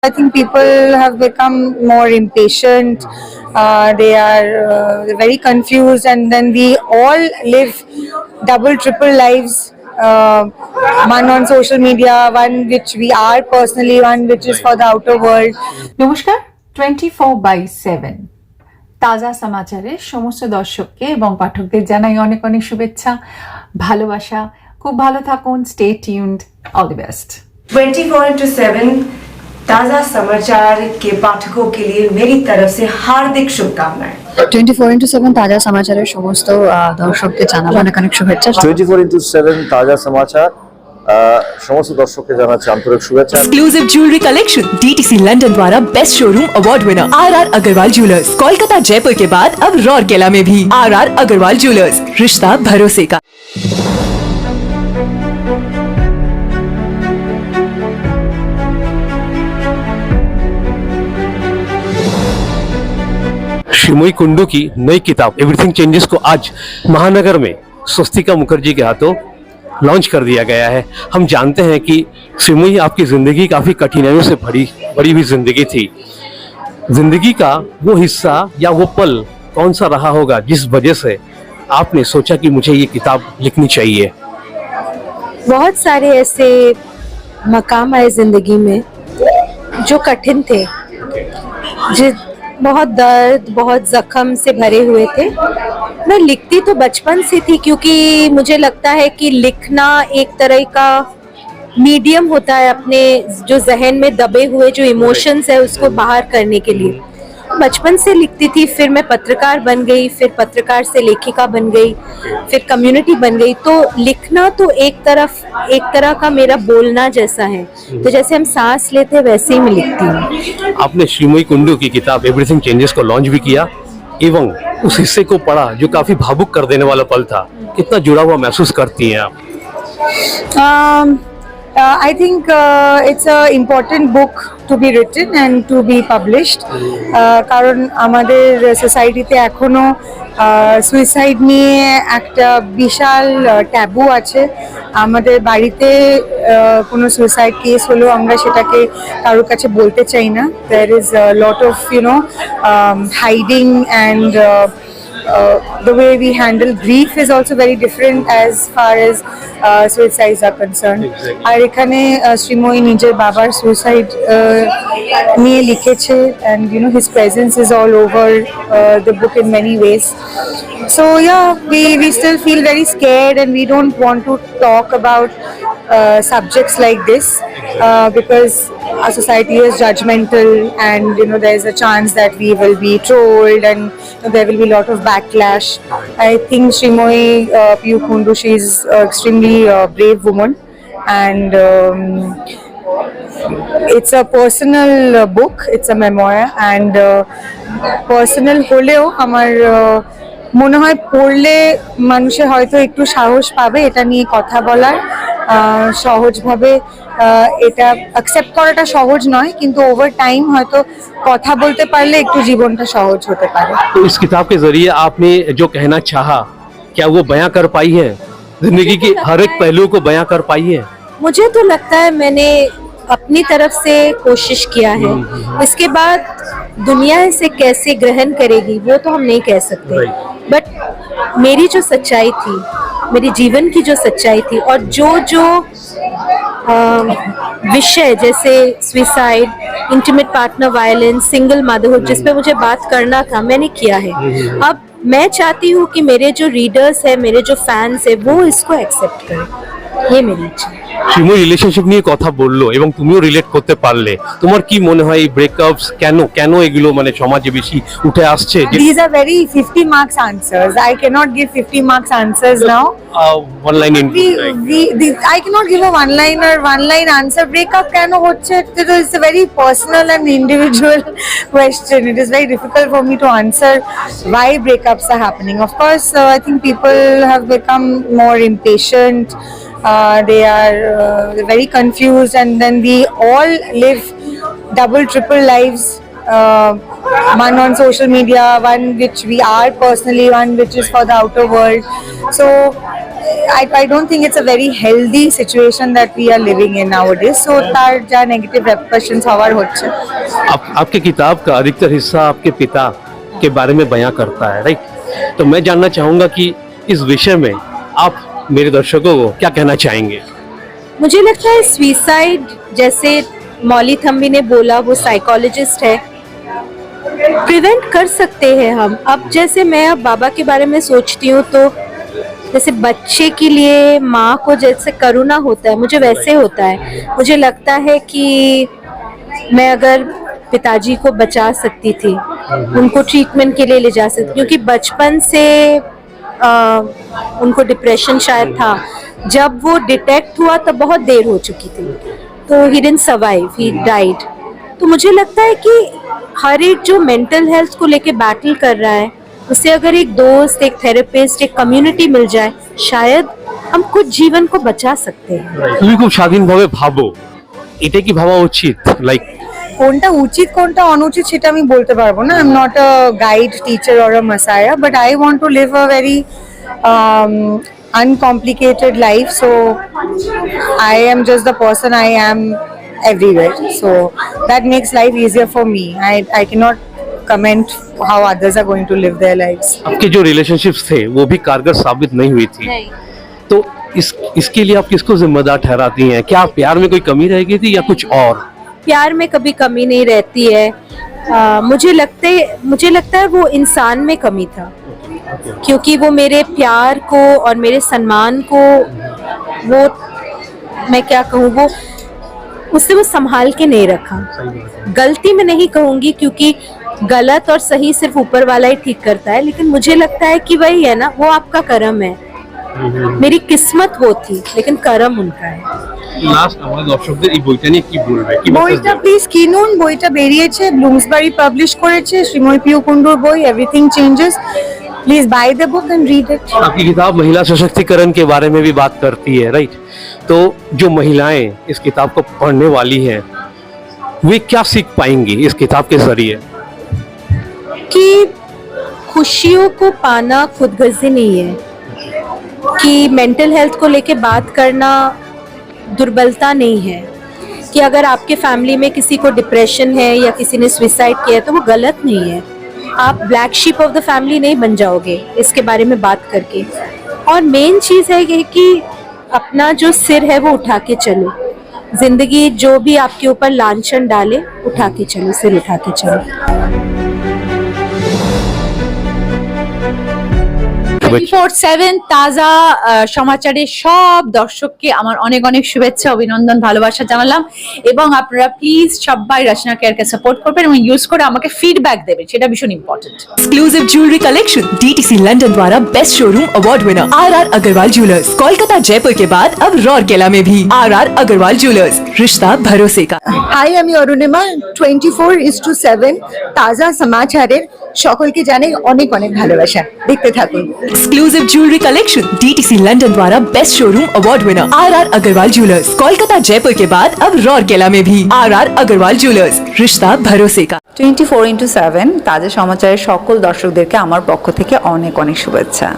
I think people have become more impatient. They are very confused, and then we all live double, triple lives. One on social media, one which we are personally, one which is for the outer world. নমস্কার 24/7 তাজা সমাচারের সমস্ত দর্শককে এবং পাঠকদের জানাই অনেক অনেক শুভেচ্ছা ভালোবাসা খুব ভালো থাকুন stay tuned all the best 24/7 ताज़ा समाचार के पाठकों के लिए मेरी तरफ से हार्दिक शुभकामनाएं। 24/7 ताजा समाचाরের সমস্ত দর্শককে জানাবো অনেক অনেক শুভেচ্ছা। 24/7 ताजा समाचार সমস্ত দর্শককে জানাচ্ছি আন্তরিক শুভেচ্ছা। Exclusive jewellery collection DTC London द्वारा best showroom award winner RR Agarwal jewellers Kolkata Jaipur के बाद अब रौरकेला में भी RR अग्रवाल ज्वेलर्स रिश्ता भरोसे का। श्रीमयी कुंडू की नई किताब एवरीथिंग चेंजेस को आज महानगर में स्वस्तिका मुखर्जी के हाथों लॉन्च कर दिया गया है। हम जानते हैं कि श्रीमयी आपकी जिंदगी काफी कठिनाइयों से भरी हुई जिंदगी थी। जिंदगी का वो हिस्सा या वो पल कौन सा रहा होगा जिस वजह से आपने सोचा कि मुझे ये किताब लिखनी चाहिए? बहुत सारे ऐसे मकाम आए जिंदगी में जो कठिन थे, बहुत दर्द बहुत जख्म से भरे हुए थे। मैं लिखती तो बचपन से थी क्योंकि मुझे लगता है कि लिखना एक तरह का मीडियम होता है अपने जो जहन में दबे हुए जो इमोशंस है उसको बाहर करने के लिए। बचपन से लिखती थी, फिर मैं पत्रकार बन गई, फिर पत्रकार से लेखिका बन गई, फिर कम्युनिटी बन गई। तो लिखना तो एक तरह का मेरा बोलना जैसा है, तो जैसे हम सांस लेते वैसे ही मैं लिखती हूँ। आपने श्रीमयी कुंडू की किताब एवरीथिंग चेंजेस को लॉन्च भी किया एवं उस हिस्से को पढ़ा जो काफी भावुक कर देने वाला पल था। कितना जुड़ा हुआ महसूस करती हैं आप? I think it's an important book to be written and to be published. কারণ আমাদের সোসাইটিতে এখনো সুইসাইড নিয়ে একটা বিশাল ট্যাবু আছে। আমাদের বাড়িতে কোনো সুইসাইড কেস হলেও আমরা সেটাকে কারোর কাছে বলতে চাই না। There is a lot of hiding and the way we handle grief is also very different as far as suicides are concerned. আর এখানে শ্রীময়ী নিজের বাবার সুইসাইড নিয়ে লিখেছে and his presence is all over the book in many ways. So yeah, we still feel very scared and we don't want to talk about subjects like this because our society is judgmental and there is a chance that we will be trolled and there will be a lot of backlash. I think Shrimoi Piyu Kundu, she is extremely brave woman and it's a personal book, it's a memoir and personal হলেও আমার মনে হয় পড়লে মানুষের হয়তো একটু সাহস পাবে এটা নিয়ে কথা বলার। সহজভাবে এটা অ্যাকসেপ্ট করাটা সহজ নয়, কিন্তু ওভার টাইম হয়তো কথা বলতে পারলে একটু জীবনটা সহজ হতে পারে। तो इस किताब के जरिए आपने जो कहना चाहा क्या वो बयां कर पाई है? जिंदगी की हर एक पहलू को बयां कर पाई है? मुझे तो लगता है मैंने अपनी तरफ से कोशिश किया है। इसके बाद दुनिया इसे कैसे ग्रहण करेगी वो तो हम नहीं कह सकते, बट मेरी जो सच्चाई थी, मेरी जीवन की जो सच्चाई थी और जो विषय जैसे suicide, intimate partner violence, single motherhood जिस पे मुझे बात करना था मैंने किया है। अब मैं चाहती हूँ कि मेरे जो रीडर्स है, मेरे जो फैंस है वो इसको एक्सेप्ट करें, ये मेरी इच्छा है। শ্রীময়ী রিলেশনশিপ নিয়ে কথা বললো এবং তুমিও রিলেট করতে পারলে, তোমার কি মনে হয় এই ব্রেকআপস কেন এগুলো মানে সমাজে বেশি উঠে আসছে? These are very 50 marks answers. I cannot give 50 marks answers now. One line in I cannot give a one line answer. Breakup কেন হচ্ছে? It's a very personal and individual question. It is very difficult for me to answer why breakups are happening. Of course, I think people have become more impatient. They are very confused and then we all live double, triple lives. One on social media, one which we are personally, one which is for the outer world. So I don't think it's a very healthy situation that we are living in nowadays. So तार जा negative repercussions हवार होच्छे. आपके किताब का अधिकतर हिस्सा आपके पिता के बारे में बयां करता है, राइट? तो मैं जानना चाहूंगा कि इस विषय में आप मेरे दर्शकों को क्या कहना चाहेंगे? मुझे लगता है सुसाइड, जैसे मौली थम्बी ने बोला, वो साइकोलॉजिस्ट है, प्रिवेंट कर सकते हैं हम. अब जैसे मैं अब बाबा के बारे में सोचती हूँ तो जैसे बच्चे के लिए माँ को जैसे करुणा होता है, मुझे वैसे होता है. मुझे लगता है कि मैं अगर पिताजी को बचा सकती थी, उनको ट्रीटमेंट के लिए ले जा सकती, क्योंकि बचपन से उनको डिप्रेशन शायद था. जब वो डिटेक्ट हुआ तब बहुत देर हो चुकी थी, तो he didn't survive, he died. तो मुझे लगता है कि हर एक जो मेंटल हेल्थ को लेके बैटल कर रहा है, उसे अगर एक दोस्त, एक थेरेपिस्ट, एक कम्युनिटी मिल जाए, शायद हम कुछ जीवन को बचा सकते हैं. তুমি খুব স্বাধীনভাবে ভাবো, এটা কি ভাবা উচিত? লাইক কোনটা উচিত কোনটা অনুচিত সেটা আমি বলতে পারবো না. I am not a guide, teacher or a messiah, but I want to live a very uncomplicated life. So I am just the person I am everywhere. So that makes life easier for me. I cannot comment how others are going to live their lives. आपके जो relationships थे वो भी कारगर साबित नहीं हुई थी, तो इसके लिए आप किसको जिम्मेदार ठहराती हैं? क्या प्यार में कोई कमी रह गई थी या कुछ और? प्यार में कभी कमी नहीं रहती है. मुझे लगता है वो इंसान में कमी था, क्योंकि वो मेरे प्यार को और मेरे सम्मान को, वो मैं क्या कहूँ, वो उससे वो संभाल के नहीं रखा. गलती में नहीं कहूंगी, क्योंकि गलत और सही सिर्फ ऊपर वाला ही ठीक करता है, लेकिन मुझे लगता है कि वही है ना, वो आपका कर्म है. मेरी किस्मत वो थी, लेकिन कर्म उनका है. লাস্ট আমাদের দর্শকদের এই বইটা নিয়ে কি বলবে, কি বইটা প্লিজ কিনুন. বইটা বেরিয়েছে, ব্লুমসবারি পাবলিশ করেছে, শ্রীময়ী পিউ কুন্ডুর বই everything changes. Please by the book and read it. आपकी किताब महिला सशक्तिकरण के बारे में भी बात करती है, राइट? तो जो महिलाएं इस किताब को पढ़ने वाली हैं, वे क्या सीख पाएंगी इस किताब के जरिए? कि खुशियों को पाना खुदगर्जी नहीं है, कि मेंटल हेल्थ को लेके बात करना दुर्बलता नहीं है, कि अगर आपके फैमिली में किसी को डिप्रेशन है या किसी ने सुसाइड किया है तो वो गलत नहीं है. आप black sheep of the family नहीं बन जाओगे इसके बारे में बात करके. और मेन चीज़ है ये कि अपना जो सिर है वो उठा के चलो. जिंदगी जो भी आपके ऊपर लांछन डाले, उठा के चलो, सिर उठा के चलो. 24/7 তাজা সমাচারের সব দর্শককে আমার অনেক অনেক শুভেচ্ছা, অভিনন্দন, ভালোবাসা জানালাম. এবং আপনারা প্লিজ সবাই রচনা কেয়ারকে সাপোর্ট করবেন এবং ইউজ করে আমাকে ফিডব্যাক দেবেন, সেটা ভীষণ important. Exclusive jewellery collection DTC London द्वारा best showroom award winner RR Agarwal jewellers, Kolkata Jaipur के बाद अब रौरकेला में भी. आरआर अग्रवाल ज्वेलर्स, रिश्ता भरोसे का. হাই, আমি অরুণিমা. 24:7 তাজা সমাচারের সকলকে জানাই অনেক অনেক ভালোবাসা. দেখতে থাকুন. Exclusive jewellery collection DTC London द्वारा best showroom award winner RR Agarwal jewellers, Kolkata Jaipur के बाद अब रौरकेला में भी. आरआर अग्रवाल ज्वेलर्स, रिश्ता भरोसे का. 24/7 তাজা সমাচারের সকল দর্শকদেরকে আমার পক্ষ থেকে অনেক অনেক শুভেচ্ছা.